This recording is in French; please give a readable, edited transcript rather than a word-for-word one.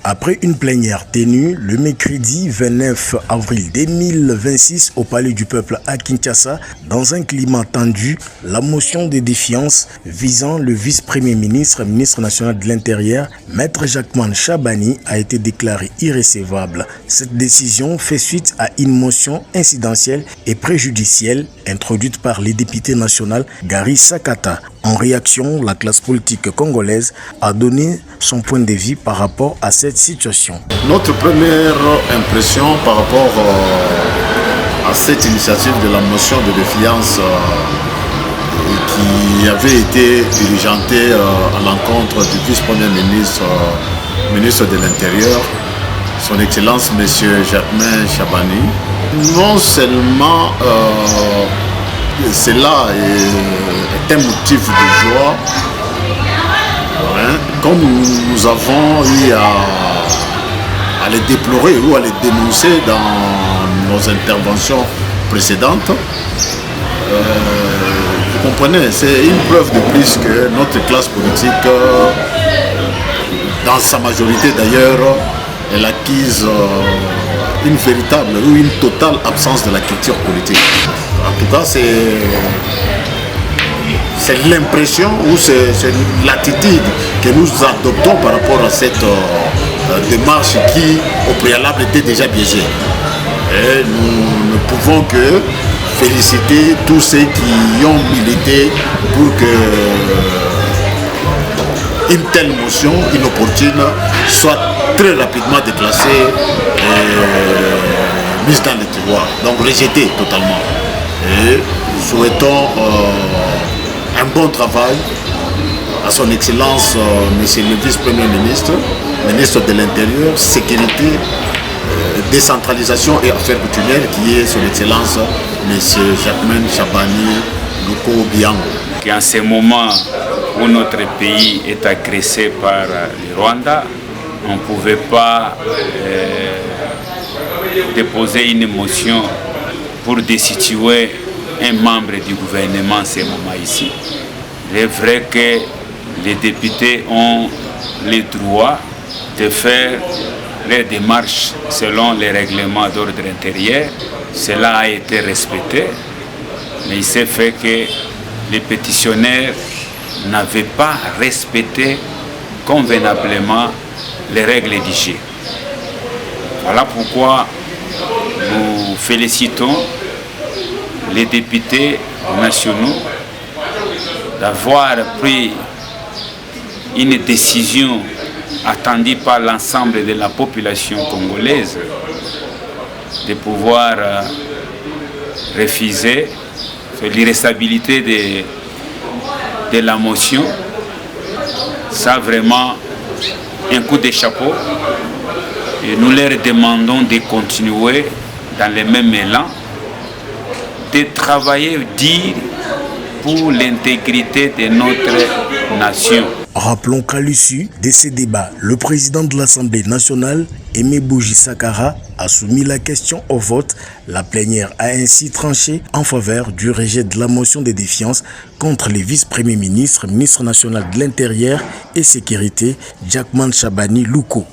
Après une plénière tenue le mercredi 29 avril 2026 au Palais du Peuple à Kinshasa, dans un climat tendu, la motion de défiance visant le vice-premier ministre, ministre national de l'Intérieur, Maître Jacquemain Chabani, a été déclarée irrecevable. Cette décision fait suite à une motion incidentielle et préjudicielle introduite par le député national Gary Sakata. En réaction, la classe politique congolaise a donné son point de vue par rapport à cette situation. Notre première impression par rapport à cette initiative de la motion de défiance qui avait été diligentée à l'encontre du vice-premier ministre, ministre de l'Intérieur, son Excellence M. Jacquemain Chabani, non seulement cela est un motif de joie, comme nous avons eu à les déplorer ou à les dénoncer dans nos interventions précédentes. Vous comprenez, c'est une preuve de plus que notre classe politique, dans sa majorité d'ailleurs, elle acquise une véritable ou une totale absence de la culture politique. En tout cas, c'est l'impression ou c'est l'attitude que nous adoptons par rapport à cette démarche qui, au préalable, était déjà biaisée. Et nous ne pouvons que féliciter tous ceux qui ont milité pour que une telle motion inopportune soit très rapidement déclassée et mise dans les tiroirs, donc rejetée totalement. Et nous souhaitons un bon travail à son Excellence, Monsieur le Vice-Premier ministre, ministre de l'Intérieur, Sécurité, Décentralisation et Affaires coutumières, qui est son Excellence, Monsieur Jacquemain Chabani Luko-Biango. En ce moment où notre pays est agressé par le Rwanda, on ne pouvait pas déposer une motion pour destituer un membre du gouvernement en ce moment ici. Il est vrai que les députés ont le droit de faire les démarches selon les règlements d'ordre intérieur. Cela a été respecté, mais il s'est fait que les pétitionnaires n'avaient pas respecté convenablement les règles du jeu. Voilà pourquoi nous félicitons les députés nationaux d'avoir pris une décision attendue par l'ensemble de la population congolaise de pouvoir refuser l'irrecevabilité de la motion. Ça vraiment un coup de chapeau et nous leur demandons de continuer dans le même élan, de travailler dur pour l'intégrité de notre nation. Rappelons qu'à l'issue de ces débats, le président de l'Assemblée nationale, Aimé Boji Sakara, a soumis la question au vote. La plénière a ainsi tranché en faveur du rejet de la motion de défiance contre les vice-premiers ministres, ministre national de l'Intérieur et Sécurité, Jacquemain Chabani Luko.